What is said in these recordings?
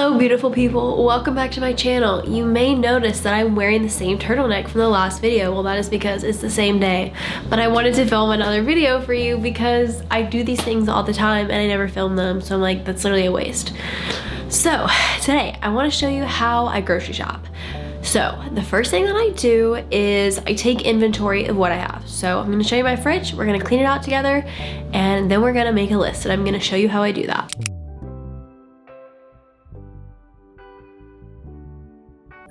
Hello beautiful people, welcome back to my channel. You may notice that I'm wearing the same turtleneck from the last video. Well, that is because it's the same day, but I wanted to film another video for you because I do these things all the time and I never film them, so I'm like, that's literally a waste. So today I want to show you how I grocery shop. So the first thing that I do is I take inventory of what I have. So I'm going to show you my fridge, we're going to clean it out together, and then we're going to make a list, and I'm going to show you how I do that.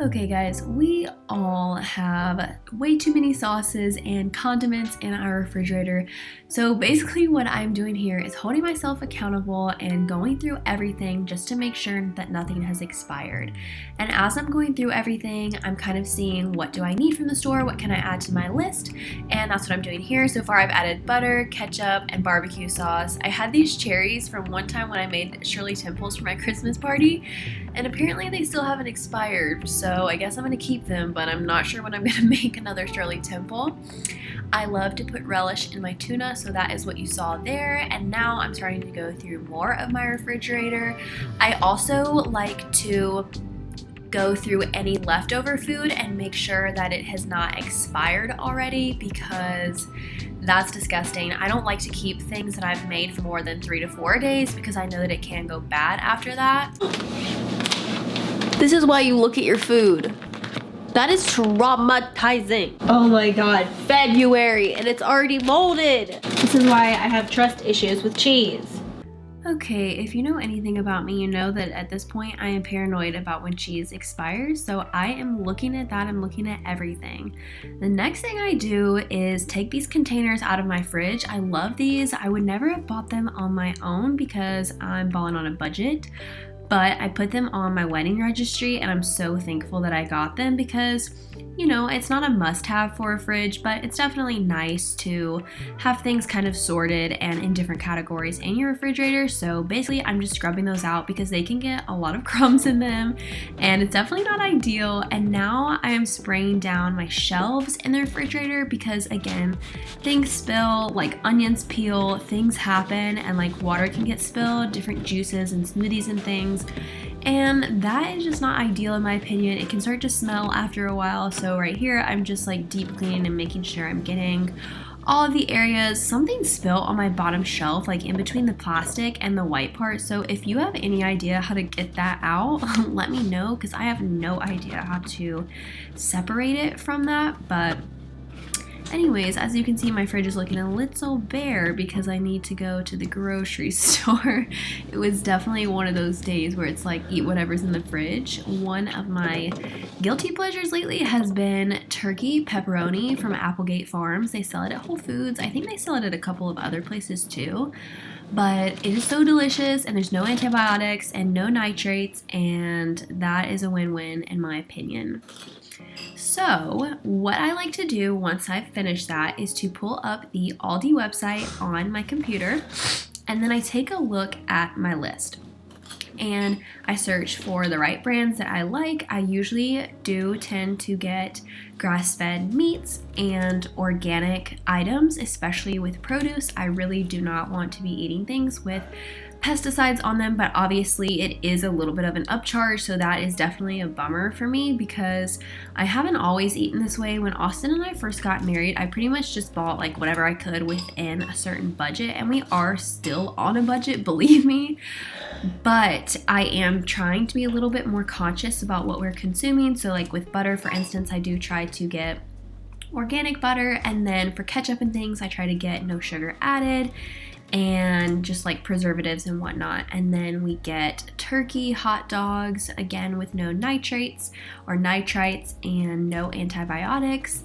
Okay guys, we all have way too many sauces and condiments in our refrigerator. So basically what I'm doing here is holding myself accountable and going through everything just to make sure that nothing has expired. And as I'm going through everything, I'm kind of seeing what do I need from the store, what can I add to my list, and that's what I'm doing here. So far I've added butter, ketchup, and barbecue sauce. I had these cherries from one time when I made Shirley Temples for my Christmas party, and apparently they still haven't expired, so I guess I'm going to keep them, but I'm not sure when I'm going to make another Shirley Temple. I love to put relish in my tuna, so that is what you saw there, and now I'm starting to go through more of my refrigerator. I also like to go through any leftover food and make sure that it has not expired already, because that's disgusting. I don't like to keep things that I've made for more than 3 to 4 days because I know that it can go bad after that. This is why you look at your food. That is traumatizing. Oh my God, February, and it's already molded. This is why I have trust issues with cheese. Okay, if you know anything about me, you know that at this point I am paranoid about when cheese expires, so I am looking at that, I'm looking at everything. The next thing I do is take these containers out of my fridge. I love these. I would never have bought them on my own because I'm balling on a budget, but I put them on my wedding registry and I'm so thankful that I got them because, you know, it's not a must-have for a fridge, but it's definitely nice to have things kind of sorted and in different categories in your refrigerator. So basically I'm just scrubbing those out because they can get a lot of crumbs in them and it's definitely not ideal. And now I am spraying down my shelves in the refrigerator because, again, things spill, like onions peel, things happen, and like water can get spilled, different juices and smoothies and things. And that is just not ideal in my opinion. It can start to smell after a while. So right here, I'm just like deep cleaning and making sure I'm getting all of the areas. Something spilled on my bottom shelf, like in between the plastic and the white part. So if you have any idea how to get that out, let me know because I have no idea how to separate it from that. But anyways, as you can see, my fridge is looking a little bare because I need to go to the grocery store. It was definitely one of those days where it's like eat whatever's in the fridge. One of my guilty pleasures lately has been turkey pepperoni from Applegate Farms. They sell it at Whole Foods. I think they sell it at a couple of other places too. But it is so delicious and there's no antibiotics and no nitrates, and that is a win-win in my opinion. So what I like to do once I've finished that is to pull up the Aldi website on my computer, and then I take a look at my list and I search for the right brands that I like. I usually do tend to get grass-fed meats and organic items, especially with produce. I really do not want to be eating things with pesticides on them, but obviously it is a little bit of an upcharge, so that is definitely a bummer for me because I haven't always eaten this way. When Austin and I first got married, I pretty much just bought like whatever I could within a certain budget, and we are still on a budget, believe me, but I am trying to be a little bit more conscious about what we're consuming. So like with butter, for instance, I do try to get organic butter, and then for ketchup and things I try to get no sugar added and just like preservatives and whatnot. And then we get turkey hot dogs, again with no nitrates or nitrites and no antibiotics.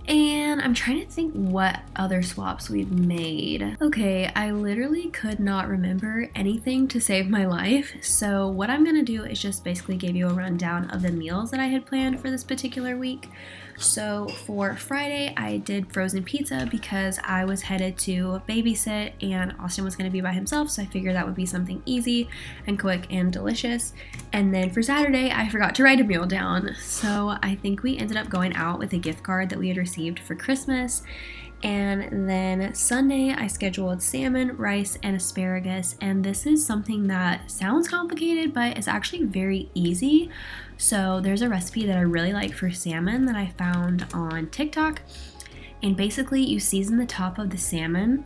And I'm trying to think what other swaps we've made. Okay, I literally could not remember anything to save my life. So what I'm gonna do is just basically give you a rundown of the meals that I had planned for this particular week. So for Friday, I did frozen pizza because I was headed to babysit and Austin was going to be by himself, so I figured that would be something easy and quick and delicious. And then for Saturday, I forgot to write a meal down, so I think we ended up going out with a gift card that we had received for Christmas. And then Sunday, I scheduled salmon, rice, and asparagus. And this is something that sounds complicated, but it's actually very easy. So there's a recipe that I really like for salmon that I found on TikTok. And basically, you season the top of the salmon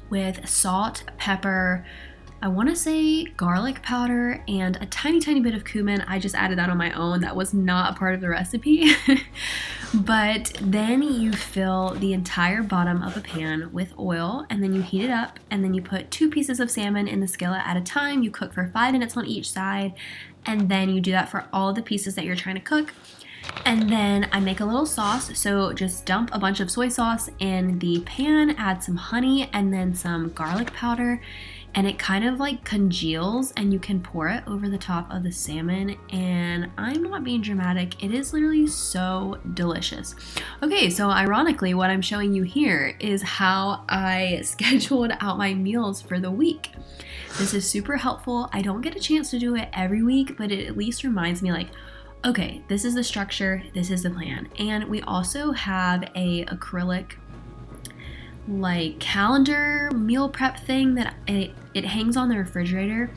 with salt, pepper, I want to say garlic powder, and a tiny bit of cumin. I just added that on my own. That was not a part of the recipe. But then you fill the entire bottom of a pan with oil, and then you heat it up, and then you put 2 pieces of salmon in the skillet at a time. You cook for 5 minutes on each side, and then you do that for all the pieces that you're trying to cook. And then I make a little sauce, so just dump a bunch of soy sauce in the pan, add some honey, and then some garlic powder, and it kind of like congeals, and you can pour it over the top of the salmon, and I'm not being dramatic, it is literally so delicious. Okay, so ironically, what I'm showing you here is how I scheduled out my meals for the week. This is super helpful. I don't get a chance to do it every week, but it at least reminds me like, okay, this is the structure, this is the plan. And we also have a acrylic like calendar meal prep thing that it hangs on the refrigerator,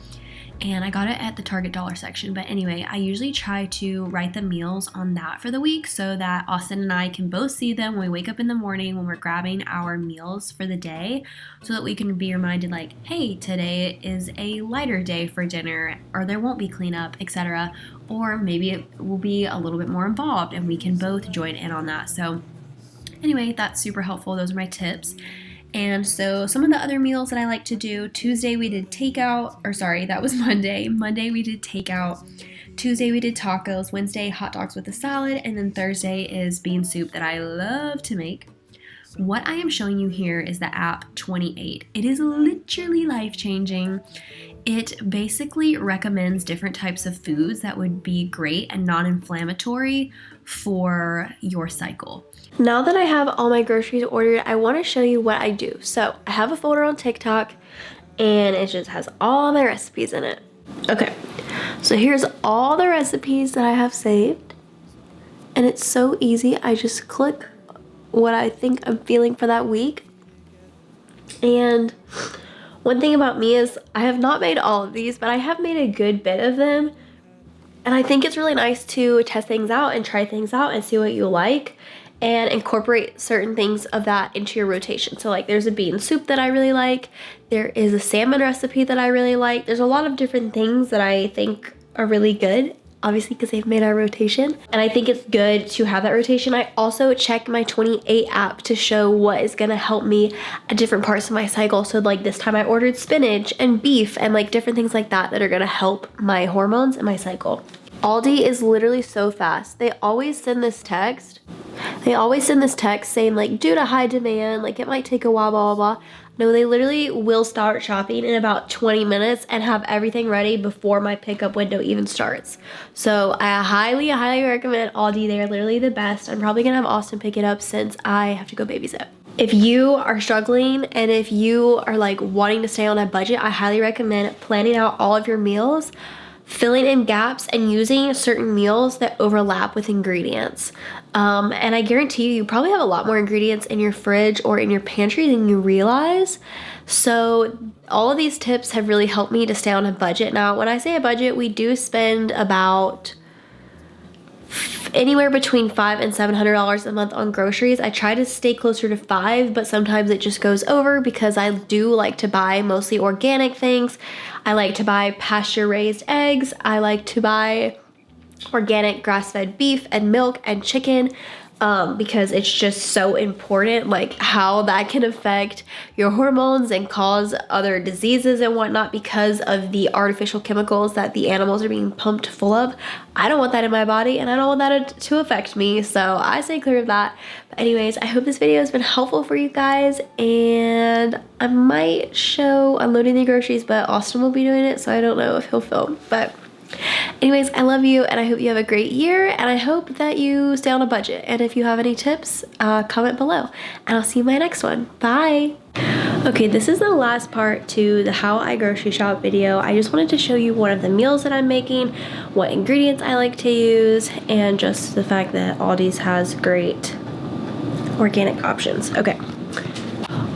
and I got it at the Target dollar section. But anyway, I usually try to write the meals on that for the week so that Austin and I can both see them when we wake up in the morning when we're grabbing our meals for the day, so that we can be reminded like, hey, today is a lighter day for dinner, or there won't be cleanup, etc. Or maybe it will be a little bit more involved and we can both join in on that. So anyway, that's super helpful. Those are my tips. And so some of the other meals that I like to do, Tuesday we did takeout, or sorry, that was Monday. Monday we did takeout. Tuesday we did tacos. Wednesday, hot dogs with a salad. And then Thursday is bean soup that I love to make. What I am showing you here is the app 28. It is literally life-changing. It basically recommends different types of foods that would be great and non-inflammatory for your cycle. Now that I have all my groceries ordered, I want to show you what I do. So I have a folder on TikTok, and it just has all my recipes in it. Okay, so here's all the recipes that I have saved, and it's so easy. I just click what I think I'm feeling for that week. And one thing about me is I have not made all of these, but I have made a good bit of them. And I think it's really nice to test things out and try things out and see what you like and incorporate certain things of that into your rotation. So like there's a bean soup that I really like. There is a salmon recipe that I really like. There's a lot of different things that I think are really good, obviously because they've made our rotation. And I think it's good to have that rotation. I also check my 28 app to show what is gonna help me at different parts of my cycle. So like this time I ordered spinach and beef and like different things like that that are gonna help my hormones and my cycle. Aldi is literally so fast. They always send this text. Saying like, due to high demand, like it might take a while, blah, blah, blah. No, they literally will start shopping in about 20 minutes and have everything ready before my pickup window even starts. So I highly recommend Aldi. They're literally the best. I'm probably gonna have Austin pick it up since I have to go babysit. If you are struggling and if you are like wanting to stay on a budget, I highly recommend planning out all of your meals, filling in gaps, and using certain meals that overlap with ingredients. And I guarantee you probably have a lot more ingredients in your fridge or in your pantry than you realize. So all of these tips have really helped me to stay on a budget. Now, when I say a budget, we do spend about anywhere between $500 and $700 a month on groceries. I try to stay closer to $500, but sometimes it just goes over because I do like to buy mostly organic things. I like to buy pasture-raised eggs. I like to buy organic grass-fed beef and milk and chicken because it's just so important, like how that can affect your hormones and cause other diseases and whatnot because of the artificial chemicals that the animals are being pumped full of. I don't want that in my body, and I don't want that to affect me, so I stay clear of that. But anyways, I hope this video has been helpful for you guys, and I might show unloading the groceries, but Austin will be doing it, so I don't know if he'll film. But anyways, I love you, and I hope you have a great year, and I hope that you stay on a budget. And if you have any tips, comment below, and I'll see you in my next one. Bye! Okay, this is the last part to the how I grocery shop video. I just wanted to show you one of the meals that I'm making, what ingredients I like to use, and just the fact that Aldi's has great organic options. Okay,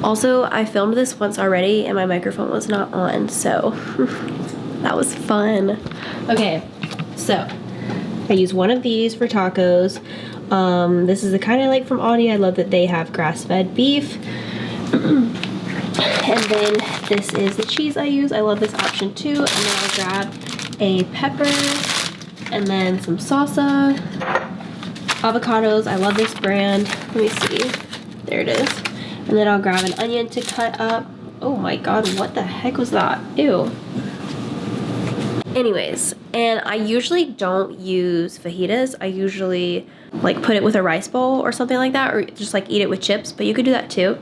Also, I filmed this once already and my microphone was not on, so that was fun. Okay, so I use one of these for tacos. This is the kind I like from Aldi. I love that they have grass-fed beef. And then this is the cheese I use. I love this option too. And then I'll grab a pepper and then some salsa. Avocados, I love this brand. Let me see. There it is. And then I'll grab an onion to cut up. Oh my god, what the heck was that? Ew. Anyways, and I usually don't use fajitas. I usually like put it with a rice bowl or something like that, or just like eat it with chips, but you could do that too.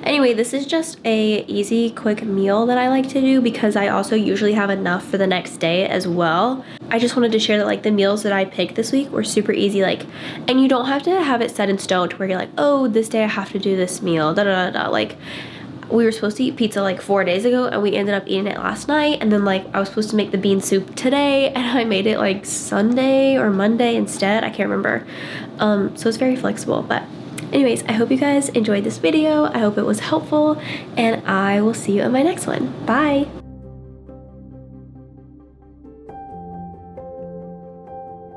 Anyway, this is just a easy quick meal that I like to do because I also usually have enough for the next day as well. I just wanted to share that like the meals that I picked this week were super easy, like, and you don't have to have it set in stone to where you're like, oh, this day I have to do this meal, da da da da. Like, we were supposed to eat pizza like 4 days ago and we ended up eating it last night, and then like I was supposed to make the bean soup today and I made it like Sunday or Monday instead. I can't remember. So it's very flexible. But anyways, I hope you guys enjoyed this video. I hope it was helpful and I will see you in my next one. Bye.